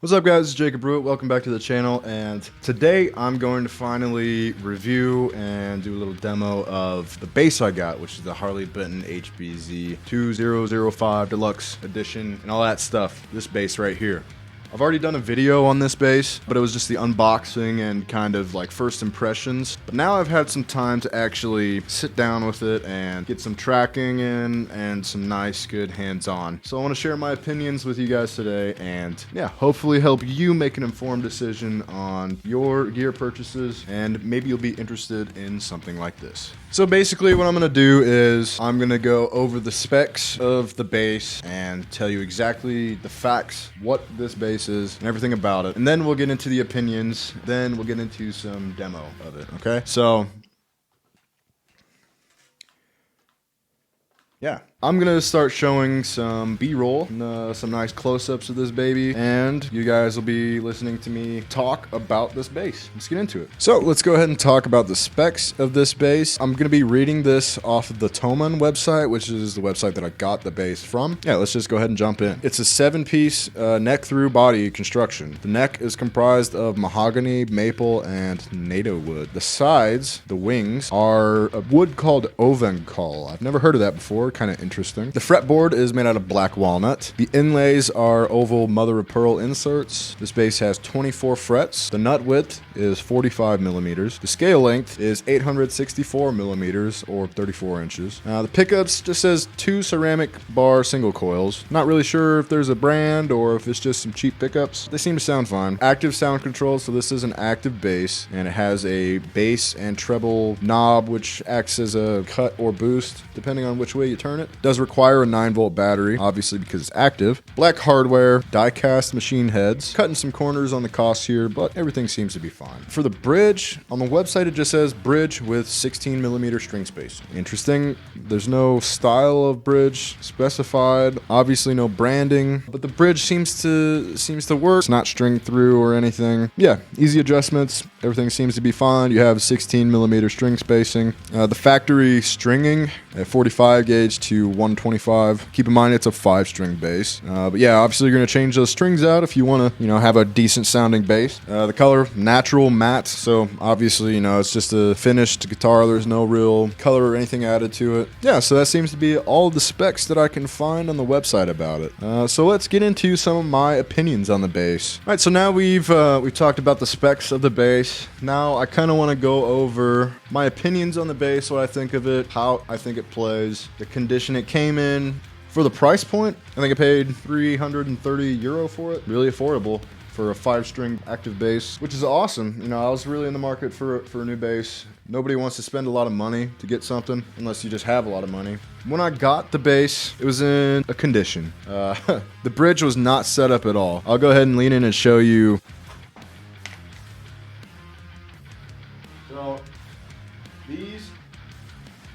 What's up guys, it's Jacob Brewitt, welcome back to the channel, and today I'm going to finally review and do a little demo of the bass I got, which is the Harley Benton HBZ-2005 Deluxe Edition and all that stuff. This bass right here. I've already done a video on this bass, but it was just the unboxing and kind of like first impressions. But now I've had some time to actually sit down with it and get some tracking in and some nice, good hands-on. So I want to share my opinions with you guys today and yeah, hopefully help you make an informed decision on your gear purchases, and maybe you'll be interested in something like this. So basically what I'm going to do is I'm going to go over the specs of the bass and tell you exactly the facts, what this bass is and everything about it. And then we'll get into the opinions. Then we'll get into some demo of it. Okay. So yeah, I'm gonna start showing some B-roll, some nice close-ups of this baby, and you guys will be listening to me talk about this bass. Let's get into it. So let's go ahead and talk about the specs of this bass. I'm gonna be reading this off of the Thomann website, which is the website that I got the bass from. Yeah, let's just go ahead and jump in. It's a 7-piece neck through body construction. The neck is comprised of mahogany, maple, and NATO wood. The sides, the wings, are a wood called Ovenkal. I've never heard of that before. Kind of interesting. The fretboard is made out of black walnut. The inlays are oval mother of pearl inserts. This bass has 24 frets. The nut width is 45 millimeters. The scale length is 864 millimeters or 34 inches. The pickups just says 2 ceramic bar single coils. Not really sure if there's a brand or if it's just some cheap pickups. They seem to sound fine. Active sound control, so this is an active bass, and it has a bass and treble knob which acts as a cut or boost depending on which way you turn it. Does require a 9-volt battery, obviously because it's active. Black hardware, die-cast machine heads. Cutting some corners on the cost here, but everything seems to be fine. For the bridge, on the website it just says bridge with 16 millimeter string space. Interesting. There's no style of bridge specified. Obviously no branding, but the bridge seems to work. It's not string through or anything. Yeah, easy adjustments. Everything seems to be fine. You have 16 millimeter string spacing. The factory stringing at 45 gauge to 125. Keep in mind it's a 5-string bass. But yeah, obviously you're going to change those strings out if you want to, have a decent sounding bass. The color, natural matte. So obviously, it's just a finished guitar. There's no real color or anything added to it. Yeah, so that seems to be all the specs that I can find on the website about it. So let's get into some of my opinions on the bass. All right, so now we've talked about the specs of the bass. Now I kind of want to go over my opinions on the bass, what I think of it, how I think it plays, the condition it came in. For the price point, I think I paid 330 euro for it. Really affordable for a 5-string active bass, which is awesome. I was really in the market for a new bass. Nobody wants to spend a lot of money to get something unless you just have a lot of money. When I got the bass, it was in a condition. The bridge was not set up at all. I'll go ahead and lean in and show you.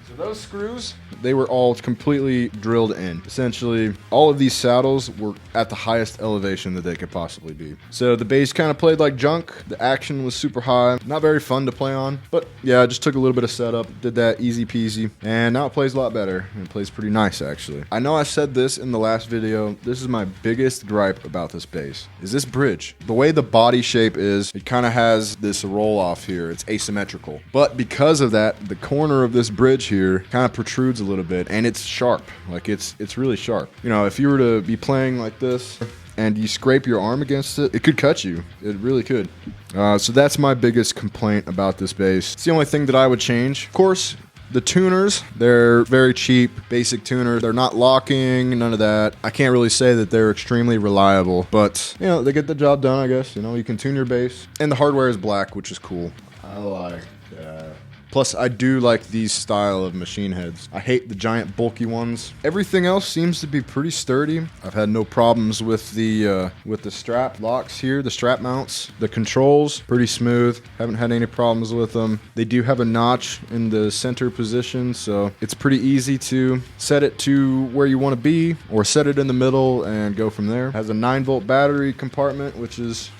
So those screws, they were all completely drilled in. Essentially, all of these saddles were at the highest elevation that they could possibly be. So the bass kind of played like junk. The action was super high. Not very fun to play on. But yeah, I just took a little bit of setup, did that easy peasy. And now it plays a lot better. And it plays pretty nice, actually. I know I said this in the last video. This is my biggest gripe about this bass, is this bridge. The way the body shape is, it kind of has this roll off here. It's asymmetrical. But because of that, the corner of this bridge here kind of protrudes a little bit, and it's sharp. Like it's really sharp. If you were to be playing like this and you scrape your arm against it, it could cut you. It really could. So that's my biggest complaint about this bass. It's the only thing that I would change. Of course, the tuners, they're very cheap, basic tuners. They're not locking, none of that. I can't really say that they're extremely reliable, but they get the job done, I guess. You can tune your bass. And the hardware is black, which is cool. I like that. Plus, I do like these style of machine heads. I hate the giant bulky ones. Everything else seems to be pretty sturdy. I've had no problems with the strap locks here, the strap mounts. The controls, pretty smooth. Haven't had any problems with them. They do have a notch in the center position, so it's pretty easy to set it to where you want to be, or set it in the middle and go from there. It has a 9-volt battery compartment, which is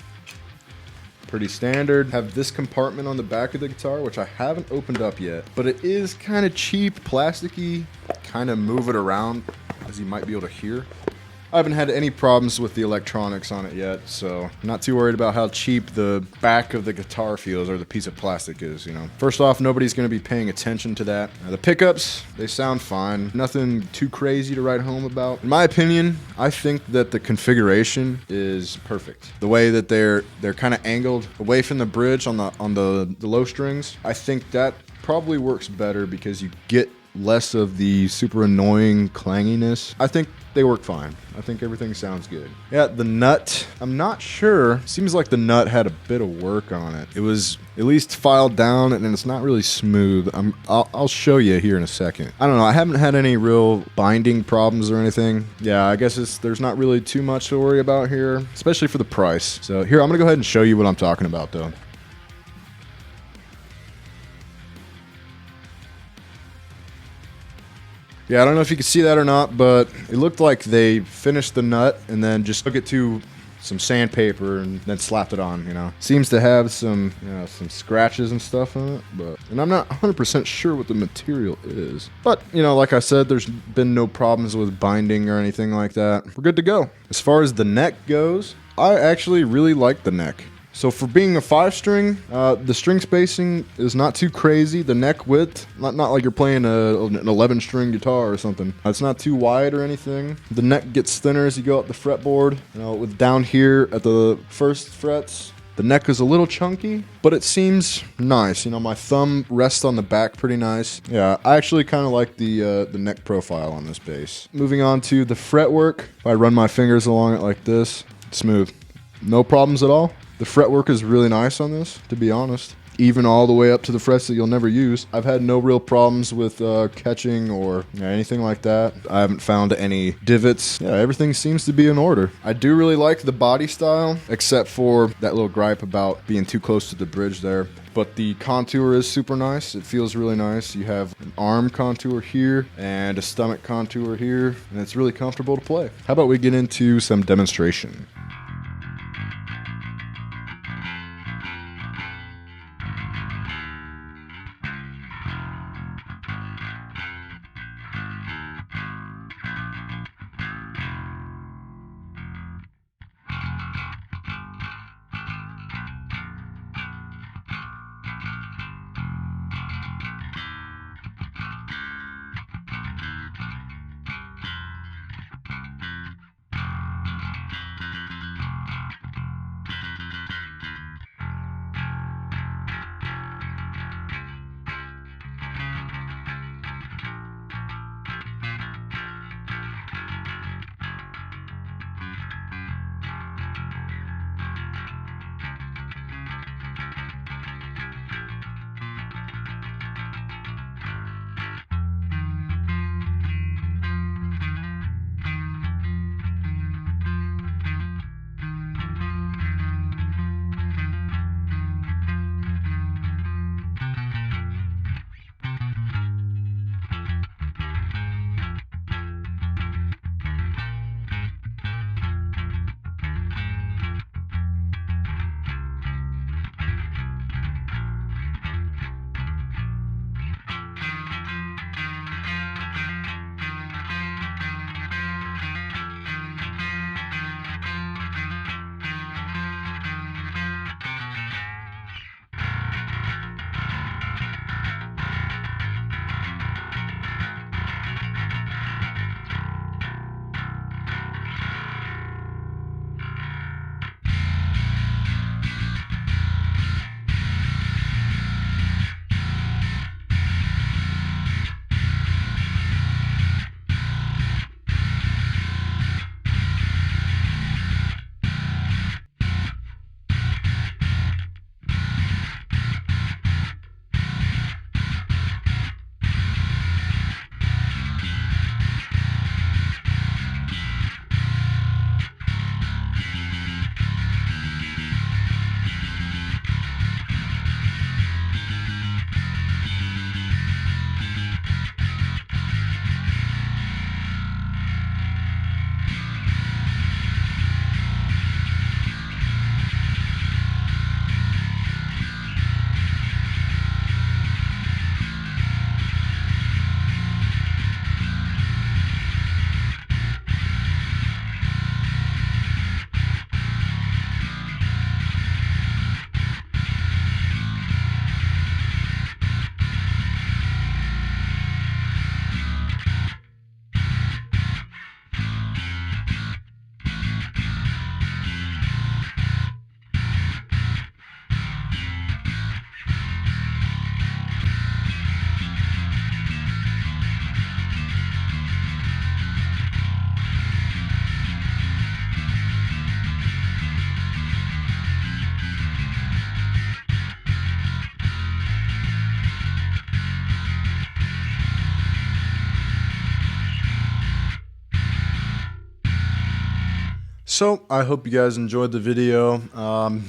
pretty standard. Have this compartment on the back of the guitar, which I haven't opened up yet, but it is kind of cheap, plasticky. Kind of move it around, as you might be able to hear. I haven't had any problems with the electronics on it yet, so I'm not too worried about how cheap the back of the guitar feels or the piece of plastic is, you know. First off, nobody's going to be paying attention to that. The pickups, they sound fine. Nothing too crazy to write home about. In my opinion, I think that the configuration is perfect. The way that they're kind of angled away from the bridge on the low strings, I think that probably works better because you get less of the super annoying clanginess. I think they work fine. I think everything sounds good. Yeah, the nut, I'm not sure. Seems like the nut had a bit of work on it. It was at least filed down and it's not really smooth. I'll show you here in a second. I don't know. I haven't had any real binding problems or anything. Yeah, I guess there's not really too much to worry about here, especially for the price. So here, I'm gonna go ahead and show you what I'm talking about though. Yeah, I don't know if you can see that or not, but it looked like they finished the nut and then just took it to some sandpaper and then slapped it on, you know. Seems to have some, you know, some scratches and stuff on it, and I'm not 100% sure what the material is. But, you know, like I said, there's been no problems with binding or anything like that. We're good to go. As far as the neck goes, I actually really like the neck. So for being a 5-string, the string spacing is not too crazy. The neck width, not like you're playing an 11-string guitar or something. It's not too wide or anything. The neck gets thinner as you go up the fretboard. You know, with down here at the first frets, the neck is a little chunky, but it seems nice. You know, my thumb rests on the back pretty nice. Yeah, I actually kind of like the neck profile on this bass. Moving on to the fretwork. If I run my fingers along it like this, smooth. No problems at all. The fretwork is really nice on this, to be honest. Even all the way up to the frets that you'll never use. I've had no real problems with catching or anything like that. I haven't found any divots. Yeah, everything seems to be in order. I do really like the body style, except for that little gripe about being too close to the bridge there. But the contour is super nice. It feels really nice. You have an arm contour here and a stomach contour here, and it's really comfortable to play. How about we get into some demonstration? So I hope you guys enjoyed the video.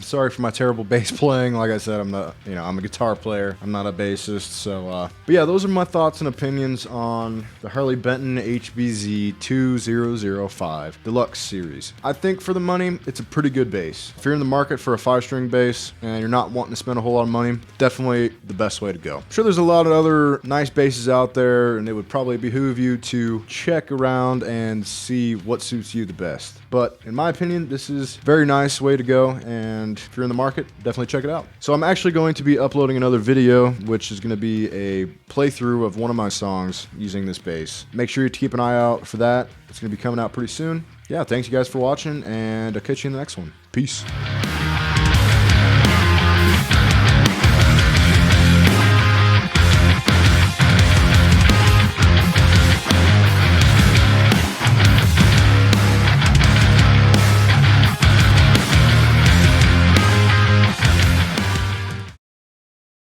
Sorry for my terrible bass playing. Like I said, I'm not, I'm a guitar player. I'm not a bassist. So, but yeah, those are my thoughts and opinions on the Harley Benton HBZ-2005 Deluxe Series. I think for the money, it's a pretty good bass. If you're in the market for a 5-string bass and you're not wanting to spend a whole lot of money, definitely the best way to go. I'm sure there's a lot of other nice basses out there, and it would probably behoove you to check around and see what suits you the best. But in my opinion, this is a very nice way to go, and if you're in the market, definitely check it out. So I'm actually going to be uploading another video, which is going to be a playthrough of one of my songs using this bass. Make sure you keep an eye out for that. It's going to be coming out pretty soon. Yeah, thanks you guys for watching, and I'll catch you in the next one. Peace.